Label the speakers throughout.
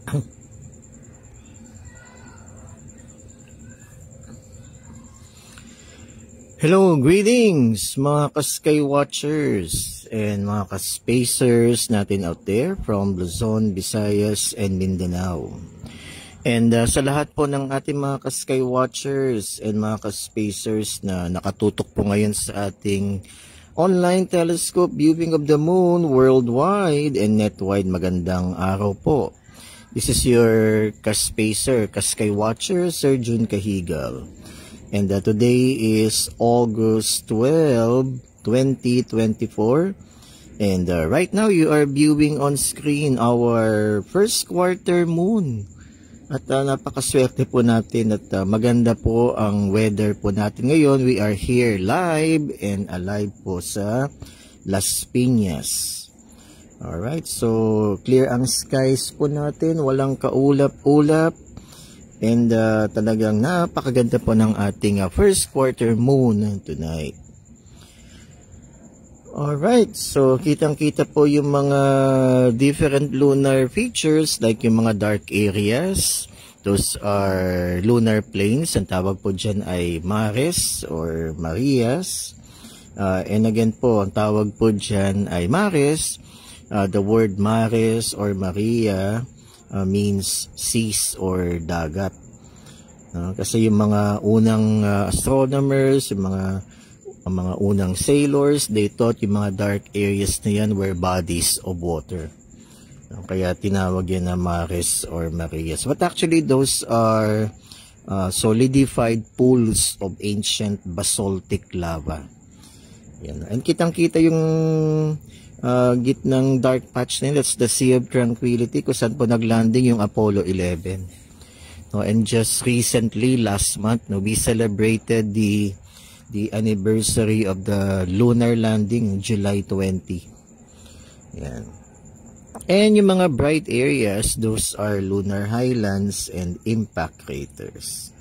Speaker 1: Hello, greetings mga ka-Sky Watchers and mga ka-Spacers natin out there from Luzon, Visayas, and Mindanao. And sa lahat po ng ating mga ka-Sky Watchers and mga ka-Spacers na nakatutok po ngayon sa ating online telescope viewing of the moon worldwide and netwide, magandang araw po. This is your ka-Spacer, ka-Sky Watcher, Sir June Cahigal. And today is August 12, 2024. And right now you are viewing on screen our first quarter moon. At napakaswerte po natin at maganda po ang weather po natin ngayon. We are here live and alive po sa Las Piñas. Alright, so clear ang skies po natin. Walang kaulap-ulap. And talagang napakaganda po ng ating first quarter moon tonight. Alright, so kitang-kita po yung mga different lunar features like yung mga dark areas. Those are lunar plains. Ang tawag po dyan ay mares or Marias. And again po, ang tawag po dyan ay mares. The word mares or Maria means seas or dagat. Kasi yung mga unang astronomers, yung mga unang sailors, they thought yung mga dark areas na yan were bodies of water. Kaya tinawag yan na mares or Marias. But actually those are solidified pools of ancient basaltic lava. Yan. And kitang-kita yung gitnang dark patch na yun, that's the Sea of Tranquility, kung saan po naglanding yung Apollo 11. And just recently, last month, we celebrated the anniversary of the lunar landing, July 20. Yan. And yung mga bright areas, those are lunar highlands and impact craters.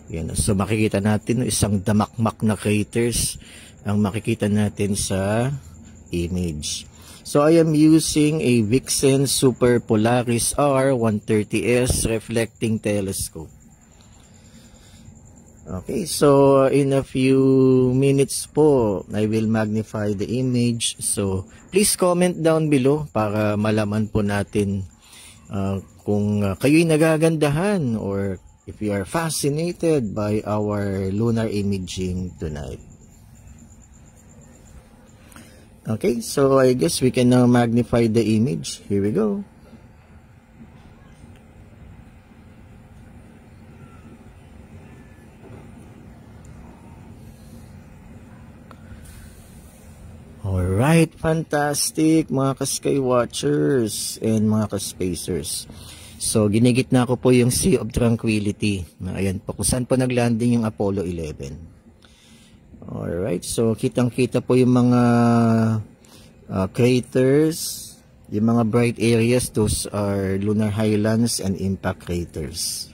Speaker 1: Yan. So makikita natin isang damakmak na craters ang makikita natin sa image. So I am using a Vixen Super Polaris R130S reflecting telescope. Okay, so in a few minutes po I will magnify the image. So please comment down below para malaman po natin kung kayo'y nagagandahan or if you are fascinated by our lunar imaging tonight. Okay, so I guess we can now magnify the image. Here we go. Alright, fantastic mga ka-Sky Watchers and mga ka-Spacers. So, ginigitna ko po yung Sea of Tranquility. Ayan po, kung saan po naglanding yung Apollo 11. Alright, so kitang-kita po yung mga craters, yung mga bright areas, those are lunar highlands and impact craters.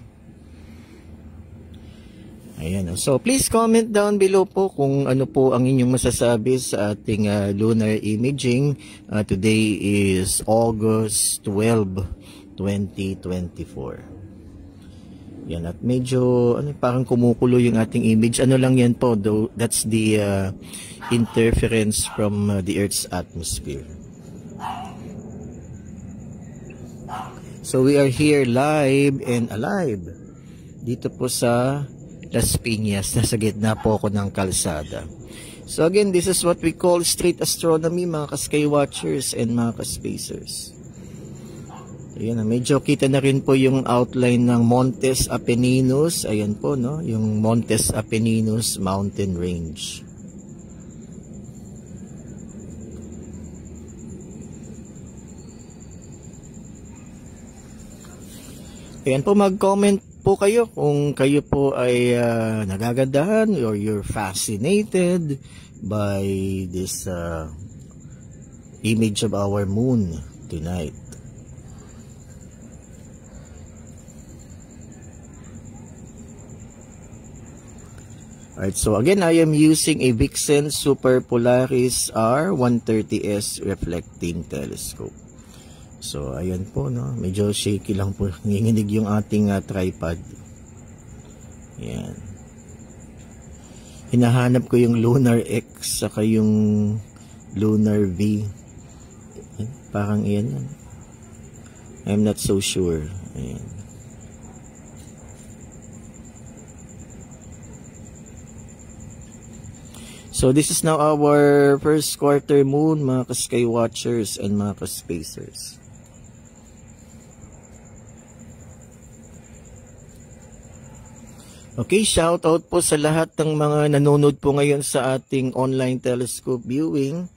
Speaker 1: Ayan, so please comment down below po kung ano po ang inyong masasabi sa ating lunar imaging. Today is August 12, 2024. Yan, at medyo parang kumukulo yung ating image. Ano lang yan po, though, that's the interference from the Earth's atmosphere. So we are here live and alive dito po sa Las Piñas. Nasa gitna po ako ng kalsada. So again, this is what we call street astronomy mga ka-Sky Watchers and mga ka-Spacers. Ayan, medyo kita na rin po yung outline ng Montes Apenninus. Ayan po, no? Yung Montes Apenninus Mountain Range. Ayan po, mag-comment po kayo kung kayo po ay nagagandahan or you're fascinated by this image of our moon tonight. Alright, so again, I am using a Vixen Super Polaris R130S reflecting telescope. So So, ayan po, no? Medyo shaky lang po. Nanginginig yung ating tripod. Ayan. Hinahanap ko yung Lunar X saka yung Lunar V. Ayan, parang iyan yan. I'm not so sure. Ayan. So, this is now our first quarter moon, mga ka-sky watchers and mga ka-spacers. Okay, shout out po sa lahat ng mga nanonood po ngayon sa ating online telescope viewing.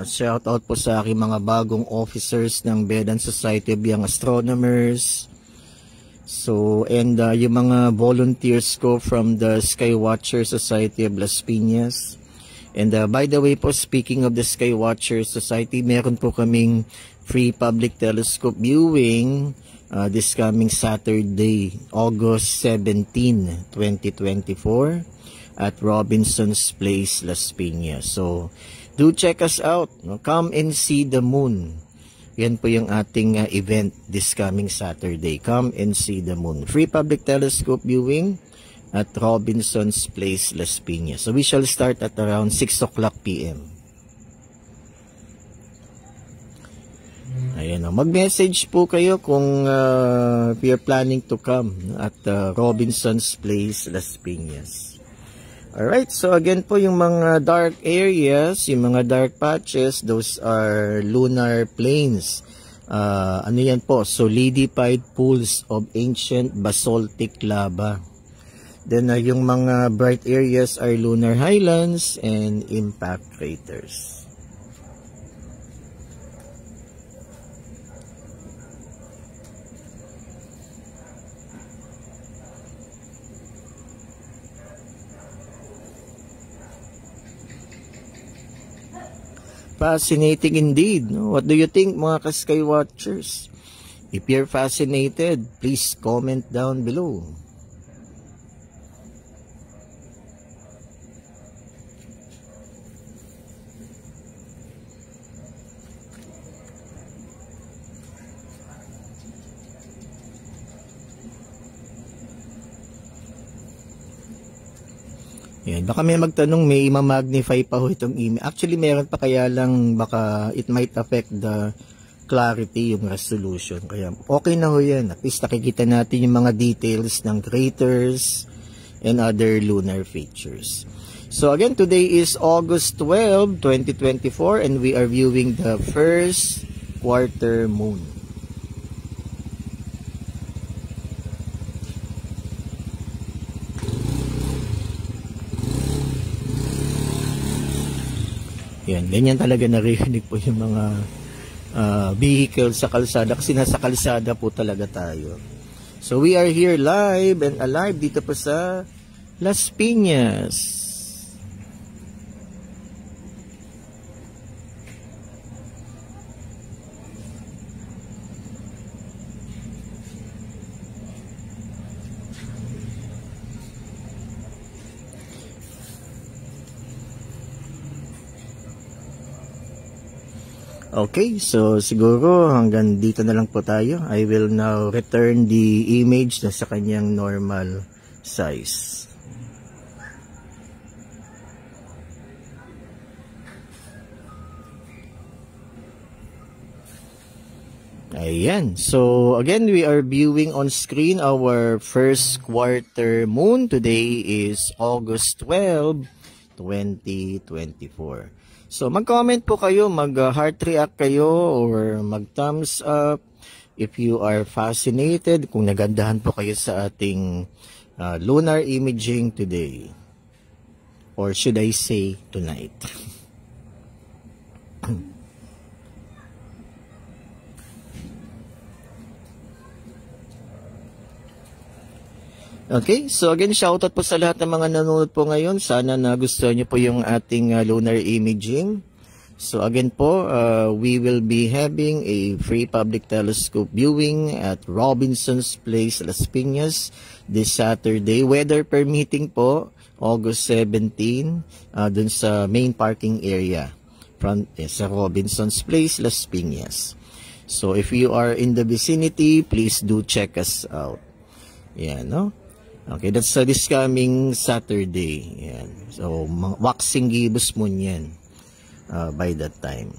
Speaker 1: Shout out po sa aking mga bagong officers ng Vedan Society of Young Astronomers. So, and yung mga volunteers ko from the Skywatcher Society of Las Piñas. And by the way po, speaking of the Skywatcher Society, meron po kaming free public telescope viewing this coming Saturday, August 17, 2024 at Robinson's Place, Las Piñas. So, do check us out. Come and see the moon. Yan po yung ating event this coming Saturday. Come and see the moon. Free public telescope viewing at Robinson's Place, Las Piñas. So we shall start at around 6 o'clock p.m. Ayan, mag-message po kayo kung if you're planning to come at Robinson's Place, Las Piñas. Alright, so again po yung mga dark areas, yung mga dark patches, those are lunar plains. Ano yan po? Solidified pools of ancient basaltic lava. Then yung mga bright areas are lunar highlands and impact craters. Fascinating indeed. No? What do you think, mga ka-sky watchers? If you're fascinated, please comment down below. Yan, baka may magtanong, may ma-magnify pa ho itong image. Actually, meron pa, kaya lang baka it might affect the clarity, yung resolution. Kaya okay na ho yan. At least nakikita natin yung mga details ng craters and other lunar features. So again, today is August 12, 2024 and we are viewing the first quarter moon. Yan, ganyan talaga naririnig po yung mga vehicle sa kalsada kasi nasa kalsada po talaga tayo. So we are here live and alive dito po sa Las Piñas. Okay, so siguro hanggang dito na lang po tayo. I will now return the image na sa kanyang normal size. Ayan. So again, we are viewing on screen our first quarter moon. Today is August 12, 2024. So, mag-comment po kayo, mag-heart react kayo, or mag-thumbs up if you are fascinated, kung nagandahan po kayo sa ating lunar imaging today. Or should I say, tonight. Okay, so again, shoutout po sa lahat ng mga nanonood po ngayon. Sana nagustuhan nyo po yung ating lunar imaging. So again po, we will be having a free public telescope viewing at Robinson's Place, Las Piñas this Saturday. Weather permitting po, August 17, dun sa main parking area sa Robinson's Place, Las Piñas. So if you are in the vicinity, please do check us out. Yan, no? Okay, that's this coming Saturday. Yan. So, waxing gibbous moon yan by that time.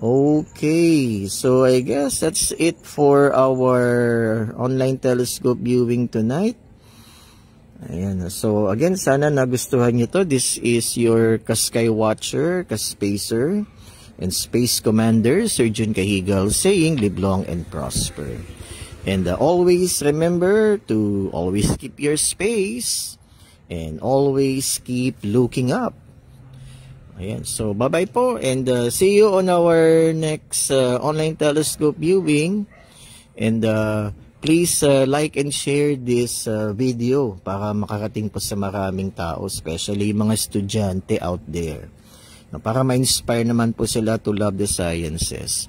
Speaker 1: Okay, so I guess that's it for our online telescope viewing tonight. Ayan. So, again, sana nagustuhan nyo to. This is your Ka-Sky Watcher, Ka-Spacer, and Space Commander, Sir Jun Cahigal, saying, live long and prosper. And always remember to always keep your space and always keep looking up. Ayan. So, bye-bye po. And see you on our next online telescope viewing. And please like and share this video para makarating po sa maraming tao, especially mga estudyante out there. Para ma-inspire naman po sila to love the sciences.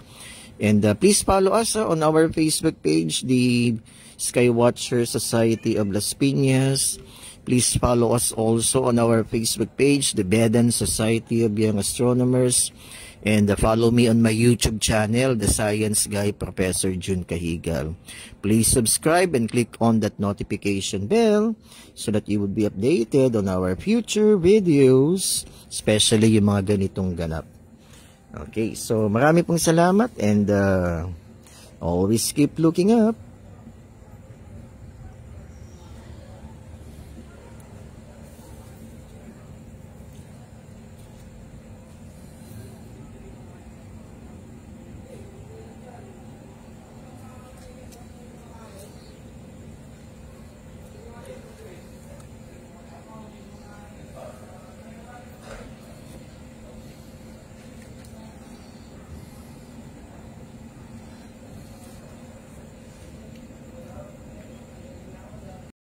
Speaker 1: And please follow us on our Facebook page, the Skywatcher Society of Las Piñas. Please follow us also on our Facebook page, the Bedan Society of Young Astronomers. And follow me on my YouTube channel, The Science Guy, Professor Jun Cahigal. Please subscribe and click on that notification bell so that you would be updated on our future videos, especially yung mga ganitong ganap. Okay, so marami pong salamat and always keep looking up.